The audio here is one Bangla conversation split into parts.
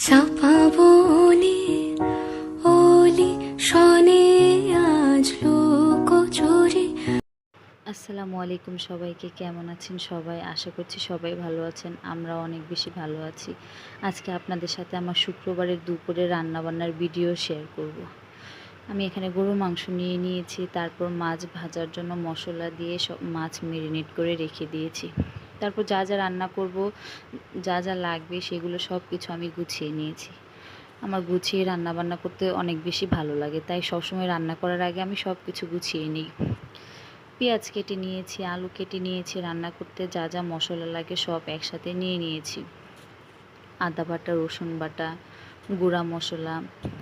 চাপা বনে অলি শনে আজ লোক চোরে। আসসালামু আলাইকুম, সবাইকে কেমন আছেন সবাই? আশা করছি সবাই ভালো আছেন। আমরা অনেক বেশি ভালো আছি। আজকে আপনাদের সাথে আমার শুক্রবারের দুপুরে রান্নাবান্নার ভিডিও শেয়ার করব। আমি এখানে গরুর মাংস নিয়ে নিয়েছি, তারপর মাছ ভাজার জন্য মশলা দিয়ে সব মাছ মেরিনেট করে রেখে দিয়েছি। তারপর যা যা রান্না করব, যা যা লাগবে সেগুলো সব কিছু আমি গুছিয়ে নিয়েছি। আমার গুছিয়ে রান্নাবান্না করতে অনেক বেশি ভালো লাগে, তাই সবসময় রান্না করার আগে আমি সব কিছু গুছিয়ে নিই। পেঁয়াজ কেটে নিয়েছি, আলু কেটে নিয়েছি, রান্না করতে যা যা মশলা লাগে সব একসাথে নিয়ে নিয়েছি। আদা বাটা, রসুন বাটা, গুঁড়া মশলা।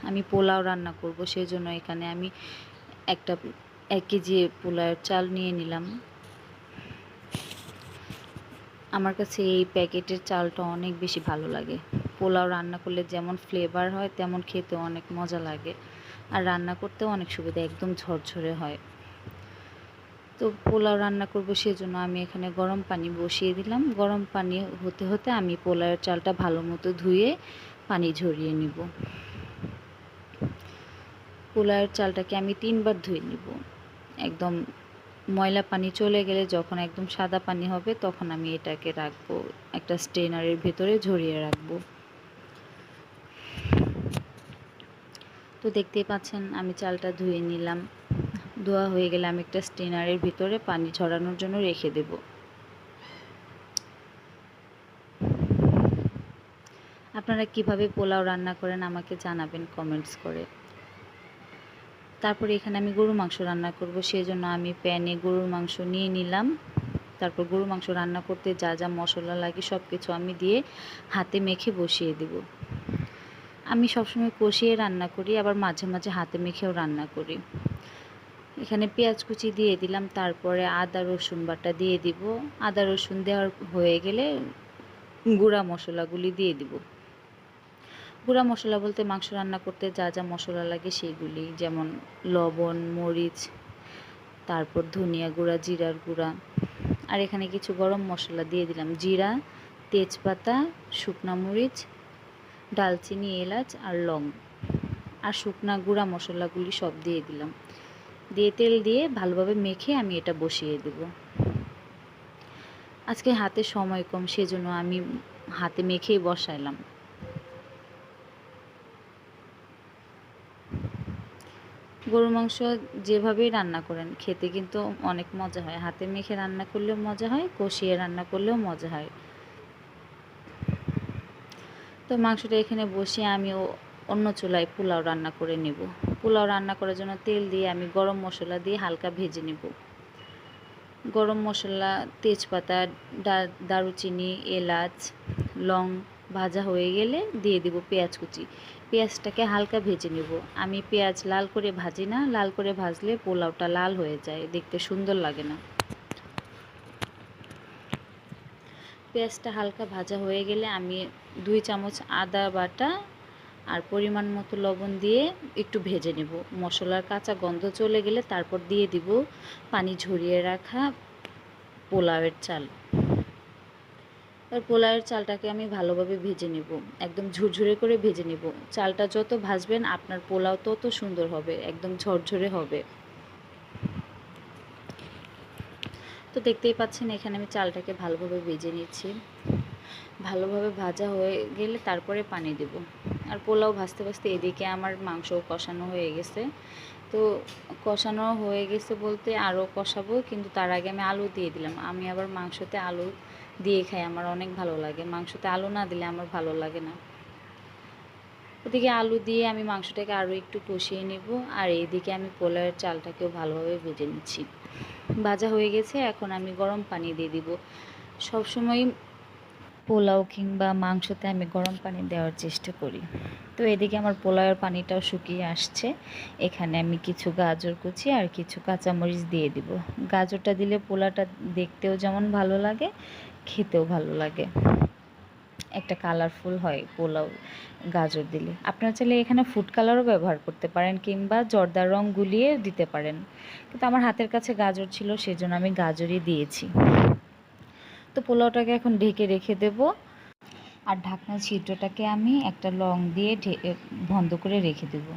আমি পোলাও রান্না করব, সেই জন্য এখানে আমি 1 কেজি পোলাওয়ের চাল নিয়ে নিলাম। আমার কাছে এই প্যাকেটের চালটা অনেক বেশি ভালো লাগে। পোলাও রান্না করলে যেমন ফ্লেভার হয় তেমন খেতে অনেক মজা লাগে, আর রান্না করতেও অনেক সুবিধা, একদম ঝরঝরে হয়। তো পোলাও রান্না করব, সেজন্য আমি এখানে গরম পানি বসিয়ে দিলাম। গরম পানি হতে হতে আমি পোলাওয়ের চালটা ভালো মতো ধুয়ে পানি ঝরিয়ে নিব। পোলাওয়ের চালটাকে আমি 3 বার ধুয়ে নিব। একদম ময়লা পানি চলে গেলে, যখন একদম সাদা পানি হবে, তখন আমি এটাকে রাখবো একটা স্ট্রেনারের ভেতরে, ঝরিয়ে রাখবো। তো দেখতেই পাচ্ছেন আমি চালটা ধুয়ে নিলাম। ধোয়া হয়ে গেলে আমি একটা স্ট্রেনারের ভিতরে পানি ঝরানোর জন্য রেখে দেব। আপনারা কিভাবে পোলাও রান্না করেন আমাকে জানাবেন কমেন্টস করে। তারপরে এখানে আমি গরুর মাংস রান্না করব, সেজন্য আমি প্যানে গরুর মাংস নিয়ে নিলাম। তারপর গরুর মাংস রান্না করতে যা যা মশলা লাগে সব কিছু আমি দিয়ে হাতে মেখে বসিয়ে দেব। আমি সবসময় কষিয়ে রান্না করি, আবার মাঝে মাঝে হাতে মেখেও রান্না করি। এখানে পেঁয়াজ কুচি দিয়ে দিলাম, তারপরে আদা রসুন বাটা দিয়ে দিব। আদা রসুন দেওয়ার হয়ে গেলে গুঁড়া মশলাগুলি দিয়ে দিব। গুঁড়া মশলা বলতে মাংস রান্না করতে যা যা মশলা লাগে সেগুলি, যেমন লবণ, মরিচ, তারপর ধনিয়া গুঁড়া, জিরার গুঁড়া। আর এখানে কিছু গরম মশলা দিয়ে দিলাম, জিরা, তেজপাতা, শুকনা মরিচ, ডালচিনি, এলাচ আর লং, আর শুকনা গুঁড়া মশলাগুলি সব দিয়ে দিলাম। দিয়ে তেল দিয়ে ভালোভাবে মেখে আমি এটা বসিয়ে দেব। আজকে হাতে সময় কম, সেজন্য আমি হাতে মেখেই বসাইলাম। গরুর মাংস যেভাবেই রান্না করেন খেতে কিন্তু অনেক মজা হয়। হাতে মেখে রান্না করলেও মজা হয়, কষিয়ে রান্না করলেও মজা হয়। তো মাংসটা এখানে বসিয়ে আমি অন্য চুলায় পোলাও রান্না করে নেব। পোলাও রান্না করার জন্য তেল দিয়ে আমি গরম মশলা দিয়ে হালকা ভেজে নেব। গরম মশলা, তেজপাতা, দারুচিনি, এলাচ, লং ভাজা হয়ে গেলে দিয়ে দেব পেঁয়াজ কুচি। পেঁয়াজটাকে হালকা ভেজে নেব। আমি পেঁয়াজ লাল করে ভাজি না, লাল করে ভাজলে পোলাওটা লাল হয়ে যায়, দেখতে সুন্দর লাগে না। পেঁয়াজটা হালকা ভাজা হয়ে গেলে আমি 2 চামচ আদা বাটা আর পরিমাণ মতো লবণ দিয়ে একটু ভেজে নেব। মশলার কাঁচা গন্ধ চলে গেলে তারপর দিয়ে দিব পানি ঝরিয়ে রাখা পোলাওয়ের চাল। আর পোলাওয়ের চালটাকে আমি ভালোভাবে ভেজে নেব, একদম ঝুরঝুরে করে ভেজে নেব। চালটা যত ভাজবেন আপনার পোলাও তত সুন্দর হবে, একদম ঝরঝরে হবে। তো দেখতেই পাচ্ছেন এখানে আমি চালটাকে ভালোভাবে ভেজে নিচ্ছি। ভালোভাবে ভাজা হয়ে গেলে তারপরে পানি দেব। আর পোলাও ভাজতে ভাজতে এদিকে আমার মাংসও কষানো হয়ে গেছে। তো কষানো হয়ে গেছে বলতে আরও কষাবো, কিন্তু তার আগে আমি আলু দিয়ে দিলাম। আমি আবার মাংসতে আলু দিয়ে খাই, আমার অনেক ভালো লাগে। মাংসতে আলু না দিলে আমার ভালো লাগে না। ওদিকে আলু দিয়ে আমি মাংসটাকে আরও একটু কষিয়ে নেব, আর এইদিকে আমি পোলাওয়ের চালটাকেও ভালোভাবে ভেজে নিচ্ছি। ভাজা হয়ে গেছে, এখন আমি গরম পানি দিয়ে দিব। সবসময় পোলাও কিংবা মাংসতে আমি গরম পানি দেওয়ার চেষ্টা করি। তো এদিকে আমার পোলাওয়ের পানিটাও শুকিয়ে আসছে। এখানে আমি কিছু গাজর কুচি আর কিছু কাঁচামরিচ দিয়ে দিব। গাজরটা দিলে পোলাওটা দেখতেও যেমন ভালো লাগে, খেতেও ভালো লাগে, একটা কালারফুল হয় পোলাও গাজর দিলে। আপনারা চাইলে এখানে ফুড কালারও ব্যবহার করতে পারেন, কিংবা জর্দার রং গুলিয়ে দিতে পারেন, কিন্তু আমার হাতের কাছে গাজর ছিল সেজন্য আমি গাজরই দিয়েছি। তো পোলাওটাকে এখন ঢেকে রেখে দেব। আর ঢাকনার ছিদ্রটাকে আমি একটা লং দিয়ে বন্ধ করে রেখে দেব।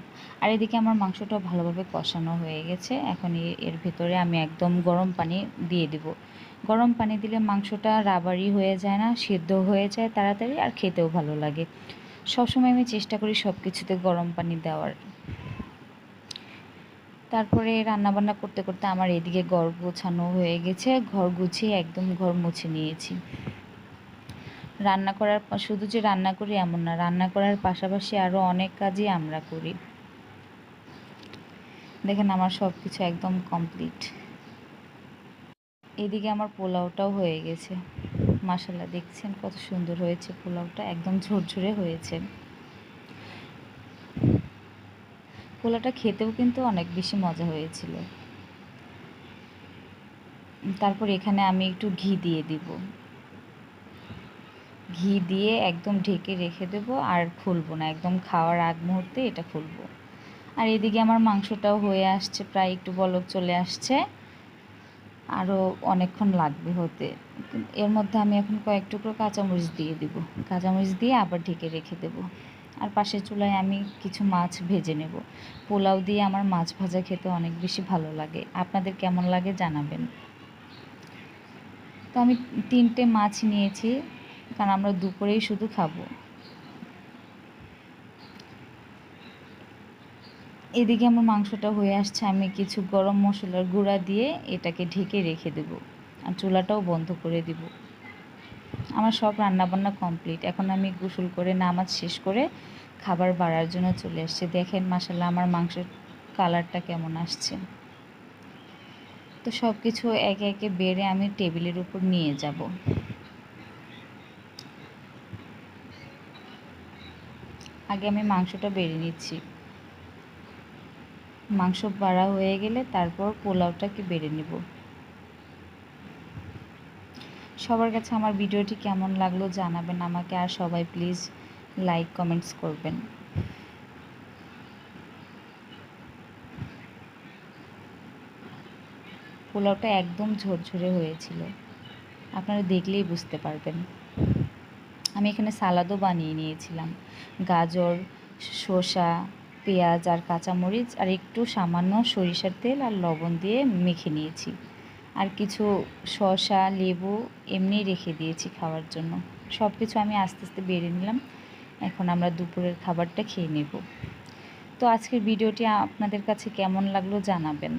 আর এদিকে আমার মাংসটাও ভালোভাবে কষানো হয়ে গেছে। এখন এর ভেতরে আমি একদম গরম পানি দিয়ে দেব। গরম পানি দিলে মাংসটা রাবারি হয়ে যায় না, সিদ্ধ হয়ে যায় তাড়াতাড়ি, আর খেতেও ভালো লাগে। সবসময় আমি চেষ্টা করি সব কিছুতে গরম পানি দেওয়ার। তারপরে রান্নাবান্না করতে করতে আমার এদিকে ঘর গোছানো হয়ে গেছে। ঘর গুছিয়ে একদম ঘর মুছে নিয়েছি। রান্না করার শুধু যে রান্না করি এমন না, রান্না করার পাশাপাশি আরও অনেক কাজই আমরা করি। দেখেন আমার সব কিছু একদম কমপ্লিট। এদিকে আমার পোলাওটাও হয়ে গেছে। মাশাআল্লাহ, দেখছেন কত সুন্দর হয়েছে পোলাওটা, একদম ঝরঝরে হয়েছে। পোলাওটা খেতেও কিন্তু অনেক বেশি মজা হয়েছিল। তারপর এখানে আমি একটু ঘি দিয়ে দিব। ঘি দিয়ে একদম ঢেকে রেখে দেব, আর খুলবো না, একদম খাওয়ার আগ মুহূর্তে এটা খুলবো। আর এদিকে আমার মাংসটাও হয়ে আসছে, প্রায় একটু বলক চলে আসছে, আরও অনেকক্ষণ লাগবে হতে। এর মধ্যে আমি এখন কয়েক টুকরো কাঁচামরিচ দিয়ে দেব। কাঁচামরিচ দিয়ে আবার ঢেকে রেখে দেব। আর পাশের চুলায় আমি কিছু মাছ ভেজে নেব। পোলাও দিয়ে আমার মাছ ভাজা খেতে অনেক বেশি ভালো লাগে। আপনাদের কেমন লাগে জানাবেন। তো আমি 3টে মাছ নিয়েছি, কারণ আমরা দুপুরেই শুধু খাবো। এদিকে আমার মাংসটা হয়ে আসছে, আমি কিছু গরম মশলার গুঁড়া দিয়ে এটাকে ঢেকে রেখে দেব, আর চুলাটাও বন্ধ করে দিব। আমার সব রান্নাবান্না কমপ্লিট। এখন আমি গোসল করে নামাজ শেষ করে খাবার বাড়ার জন্য চলে এসেছি। দেখেন মাশাআল্লাহ আমার মাংসের কালারটা কেমন আসছে। তো সব কিছু একে একে বেড়ে আমি টেবিলের উপর নিয়ে যাব। আগে আমি মাংসটা বেড়ে নিচ্ছি। মাংস বাড়া হয়ে গেলে তারপর পোলাওটাকে বেড়ে নেব। সবার কাছে আমার ভিডিওটি কেমন লাগলো জানাবেন আমাকে, আর সবাই প্লিজ লাইক কমেন্টস করবেন। পোলাওটা একদম ঝরঝরে হয়েছিল, আপনারা দেখলেই বুঝতে পারবেন। আমি এখানে সালাদও বানিয়ে নিয়েছিলাম। গাজর, শসা, পেঁয়াজ আর কাঁচামরিচ আর একটু সামান্য সরিষার তেল আর লবণ দিয়ে মেখে নিয়েছি। আর কিছু শসা, লেবু এমনি রেখে দিয়েছি খাওয়ার জন্য। সব কিছু আমি আস্তে আস্তে বেড়ে নিলাম। এখন আমরা দুপুরের খাবারটা খেয়ে নেব। তো আজকের ভিডিওটি আপনাদের কাছে কেমন লাগলো জানাবেন।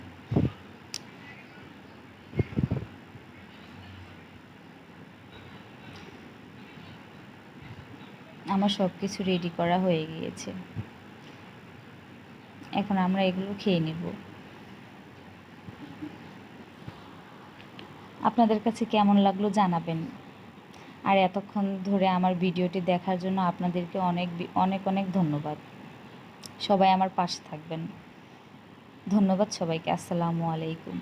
আমার সব কিছু রেডি করা হয়ে গিয়েছে। এখন আমরা এগুলো খেয়ে নেব। আপনাদের কাছে কেমন লাগলো জানাবেন। আর এতক্ষণ ধরে আমার ভিডিওটি দেখার জন্য আপনাদেরকে অনেক অনেক অনেক ধন্যবাদ। সবাই আমার পাশে থাকবেন। ধন্যবাদ সবাইকে। আসসালামু আলাইকুম।